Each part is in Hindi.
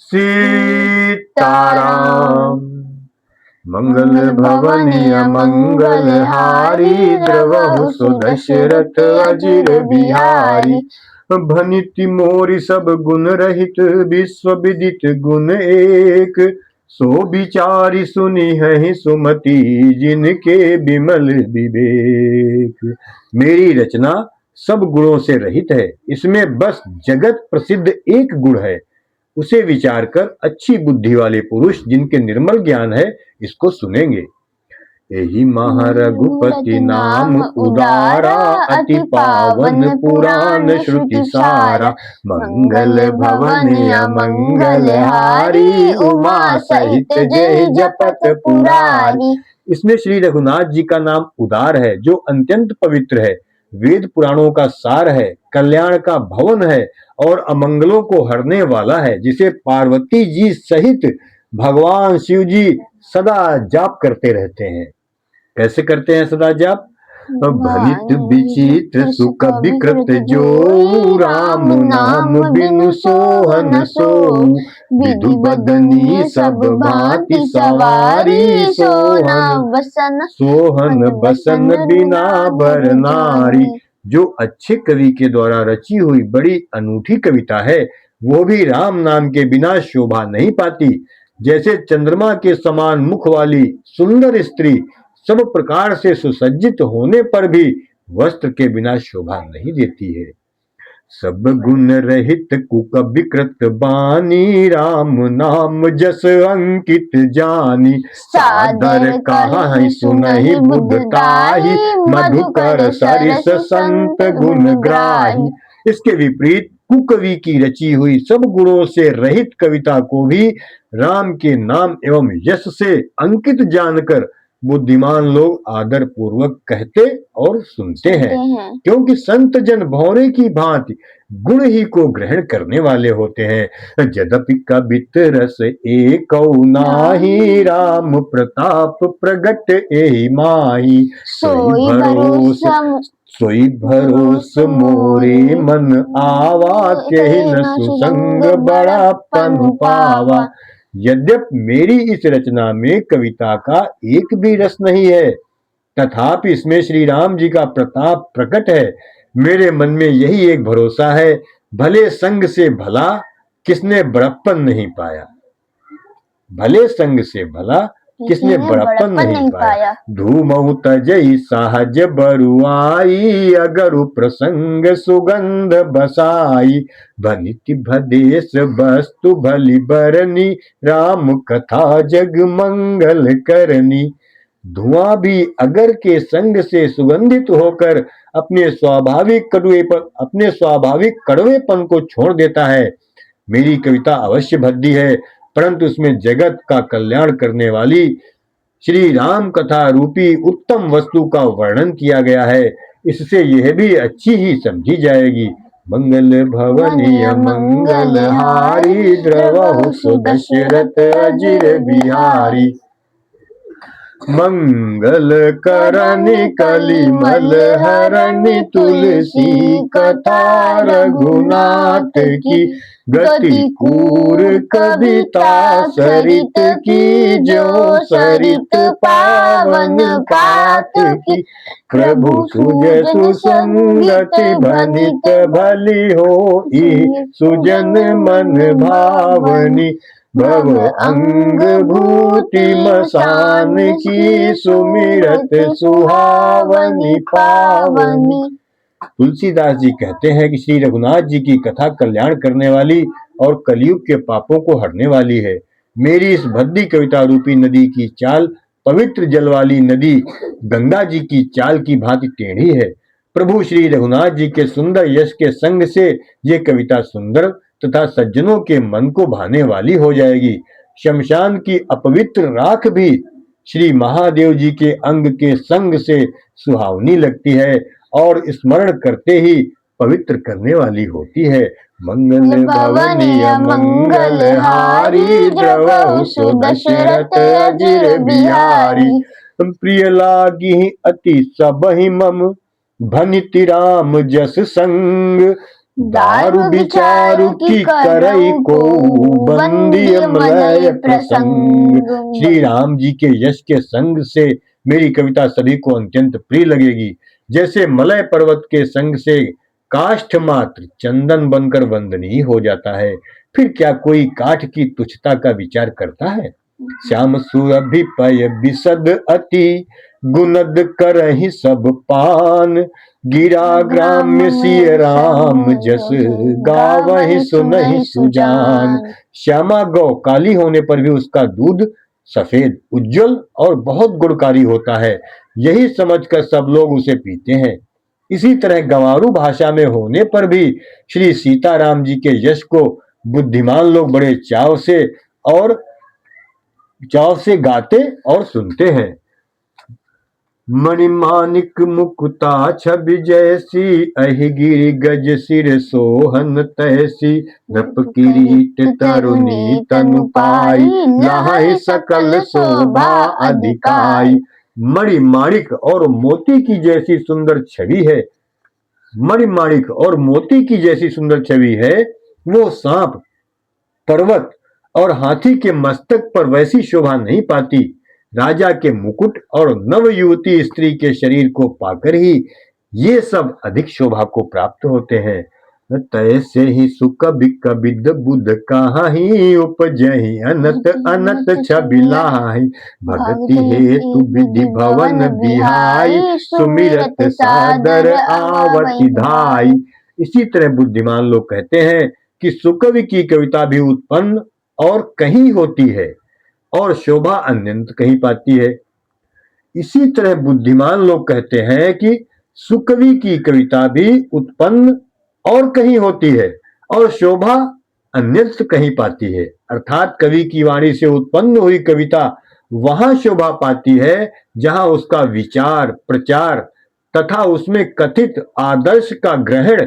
सीताराम। मंगल भवनीय मंगल हारी, द्रवहु सुदशरथ अजिर बिहारी। भनिति मोरि सब गुण रहित, विश्व विदित गुण एक। सो विचारी सुनिहि सुमति, जिनके विमल विवेक। मेरी रचना सब गुणों से रहित है, इसमें बस जगत प्रसिद्ध एक गुण है। उसे विचार कर अच्छी बुद्धि वाले पुरुष, जिनके निर्मल ज्ञान है, इसको सुनेंगे। यही महारघुपति नाम उदारा, अति पावन पुराण श्रुति सारा। मंगल भवनीय मंगल हारी, उमा सहित जय जपत पुरारी। इसमें श्री रघुनाथ जी का नाम उदार है, जो अत्यंत पवित्र है, वेद पुराणों का सार है, कल्याण का भवन है और अमंगलों को हरने वाला है, जिसे पार्वती जी सहित भगवान शिव जी सदा जाप करते रहते हैं। कैसे करते हैं सदा जाप? भनित विचित्र सुख विकृत जो, राम नाम बिनु सोहन सो। विधु बदनी सब भांति सवारी, सोहन बसन बिना बर नारी। जो अच्छे कवि के द्वारा रची हुई बड़ी अनूठी कविता है, वो भी राम नाम के बिना शोभा नहीं पाती। जैसे चंद्रमा के समान मुख वाली सुंदर स्त्री सब प्रकार से सुसज्जित होने पर भी वस्त्र के बिना शोभा नहीं देती है। सब गुण रहित कुक विकृत बानी, राम नाम जस अंकित जानी। सादर कहाहि सुनहि बुध ताहि, मधुकर सरिस संत गुण ग्राही। इसके विपरीत कुकवि की रची हुई सब गुणों से रहित कविता को भी राम के नाम एवं यश से अंकित जानकर बुद्धिमान लोग आदर पूर्वक कहते और सुनते हैं, क्योंकि संत जन भौरे की भांति गुण ही को ग्रहण करने वाले होते हैं। यद्यपि कबित रस एकौ नाहि, राम प्रताप प्रगट एहि माही। सोई भरोस मोरे मन आवा, केहि न सुसंग बड़ापन पावा। यद्यपि मेरी इस रचना में कविता का एक भी रस नहीं है, तथापि इसमें श्री राम जी का प्रताप प्रकट है। मेरे मन में यही एक भरोसा है, भले संग से भला किसने बड़प्पन नहीं पाया। भले संग से भला किसने बड़प्पन नहीं पाया। धूमऊ तजई सहज बरुआई, अगरु प्रसंग सुगंध बसाई। भनिति भदेश वस्तु भली बरनी, राम कथा जग मंगल करनी। धुआं भी अगर के संग से सुगंधित होकर अपने स्वाभाविक कड़वेपन को छोड़ देता है। मेरी कविता अवश्य भद्दी है, परंतु उसमें जगत का कल्याण करने वाली श्री राम कथा रूपी उत्तम वस्तु का वर्णन किया गया है। इससे यह भी अच्छी ही समझी जाएगी। मंगल भवनीय मंगल हारी, द्रवहु सुदशरथ अजिर बिहारी। मंगल करनि कलिमल हरनि, तुलसी कथा रघुनाथ की। गति कूर कविता सरित की, जो सरित पावन कात की। प्रभु सुज सुसंगति भनित भली होई, सुजन मन भावनी। भव अंग भूति मसान की, सुमिरत सुहावनी पावनी। तुलसीदास जी कहते हैं कि श्री रघुनाथ जी की कथा कल्याण करने वाली और कलयुग के पापों को हरने वाली है। मेरी इस भद्दी कविता रूपी नदी की चाल पवित्र जल वाली नदी गंगा जी की चाल की भांति टेढ़ी है। प्रभु श्री रघुनाथ जी के सुंदर यश के संग से ये कविता सुंदर तथा सज्जनों के मन को भाने वाली हो जाएगी। शमशान की अपवित्र राख भी श्री महादेव जी के अंग के संग से सुहावनी लगती है और स्मरण करते ही पवित्र करने वाली होती है। मंगल भवनीय मंगल हारी, द्रवहु सुदशरथ अजिर बिहारी। प्रिय लागी अति सबहि मम, भनिति राम जस संग। दारु विचारु की करई को बंदी मलय प्रसंग। श्री राम जी के यश के संग से मेरी कविता सभी को अत्यंत प्रिय लगेगी। जैसे मलय पर्वत के संग से काष्ठ मात्र चंदन बनकर वंदनीय हो जाता है, फिर क्या कोई काठ की तुच्छता का विचार करता है। श्याम सुअभिपय विशद अति गुणद करहि सब पान। गिरा ग्राम्य सिय राम जस गावहि सुनहि सुजान। श्यामा गौ काली होने पर भी उसका दूध सफेद, उज्जवल और बहुत गुणकारी होता है, यही समझकर सब लोग उसे पीते हैं। इसी तरह गंवारू भाषा में होने पर भी श्री सीताराम जी के यश को बुद्धिमान लोग बड़े चाव से गाते और सुनते हैं। मणिमानिक मुकुता छवि जैसी, अहि गिरि गज सिर सोहन तैसी। नप किरीट तरुणी तनु पाई, लाहि सकल शोभा अधिकाई। मणिमाणिक और मोती की जैसी सुंदर छवि है, मणिमाणिक और मोती की जैसी सुंदर छवि है। वो सांप, पर्वत और हाथी के मस्तक पर वैसी शोभा नहीं पाती। राजा के मुकुट और नव युवती स्त्री के शरीर को पाकर ही ये सब अधिक शोभा को प्राप्त होते हैं। तैसे ही सुकबि कबिद बुध कहाहि, उपजहि अनत अनत छबिलाहि। भगति हेतु विधि भवन बिहाई, सुमिरत सादर आवति धाई। इसी तरह बुद्धिमान लोग कहते हैं कि सुकवि की कविता भी उत्पन्न और कहीं होती है और शोभा अन्यंत कहीं पाती है। इसी तरह बुद्धिमान लोग कहते हैं कि सुकवि की कविता भी उत्पन्न और कहीं होती है और शोभा अन्यत्र कहीं पाती है। अर्थात कवि की वाणी से उत्पन्न हुई कविता वहां शोभा पाती है जहां उसका विचार, प्रचार तथा उसमें कथित आदर्श का ग्रहण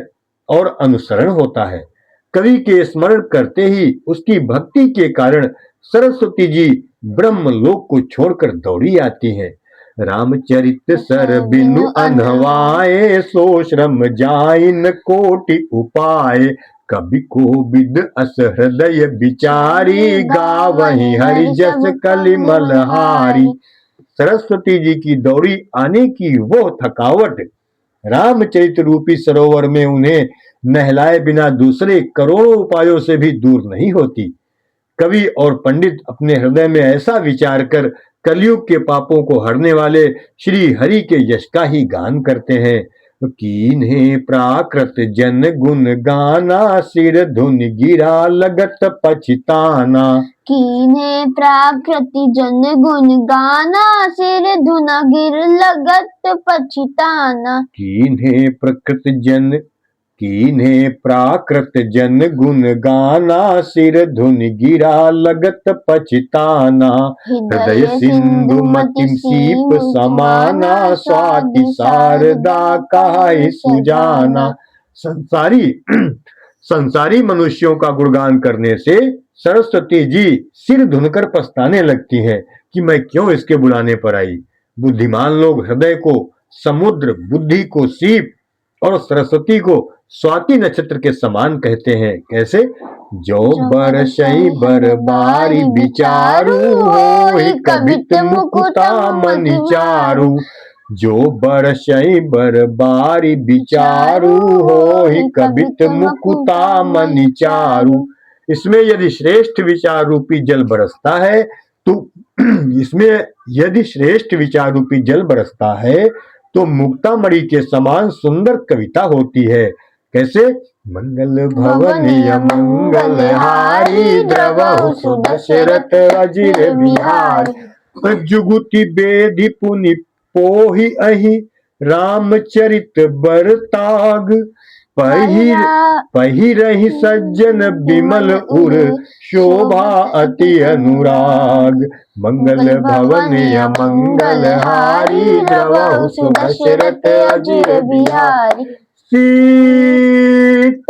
और अनुसरण होता है। कवि के स्मरण करते ही उसकी भक्ति के कारण सरस्वती जी ब्रह्मलोक को छोड़कर दौड़ी आती हैं। रामचरित सर बिनु अनवाए, सो श्रम जाइन कोटि उपाय। कवि कोविद अस हृदय विचारी, गावहि हरि जस कलिमल हारी। सरस्वती जी की दौड़ी आने की वो थकावट रामचरित रूपी सरोवर में उन्हें नहलाए बिना दूसरे करोड़ों उपायों से भी दूर नहीं होती। कवि और पंडित अपने हृदय में ऐसा विचार कर कलयुग के पापों को हरने वाले श्री हरि के यश का ही गान करते हैं। कीन्हे प्राकृत जन गुण गाना, सिर धुन गिरा लगत पछताना। कीन्हे प्राकृति जन गुण गाना, सिर धुन गिर लगत पछताना। कीन्हे प्राकृत जन गुण गाना, सिर धुन गिरा लगत पछताना। हृदय सिंधु मति सीप समाना, स्वाति शारदा काहे सुजाना। संसारी मनुष्यों का गुणगान करने से सरस्वती जी सिर धुनकर पछताने लगती हैं कि मैं क्यों इसके बुलाने पर आई। बुद्धिमान लोग हृदय को समुद्र, बुद्धि को सीप और सरस्वती को स्वाति नक्षत्र के समान कहते हैं। कैसे? जो बरसई बरबारी विचारू, होहि कबित मुकुता मनि चारु। जो बरसई बरबारी विचारू, होहि कबित मुकुता मनि चारु। इसमें यदि श्रेष्ठ विचार रूपी जल बरसता है तो मुक्तामणि के समान सुंदर कविता होती है। कैसे? मंगल भवनीय मंगल हारी, द्रवहु सुदशरथ अजिर बिहारी। जुगुति बेधि पुनि पोहि अहि, रामचरित बरताग। पहिरहि सज्जन बिमल उर, शोभा अति अनुराग। मंगल भवनीय मंगल हारी, द्रवहु सुदशरथ अजिर बिहारी। सीताराम।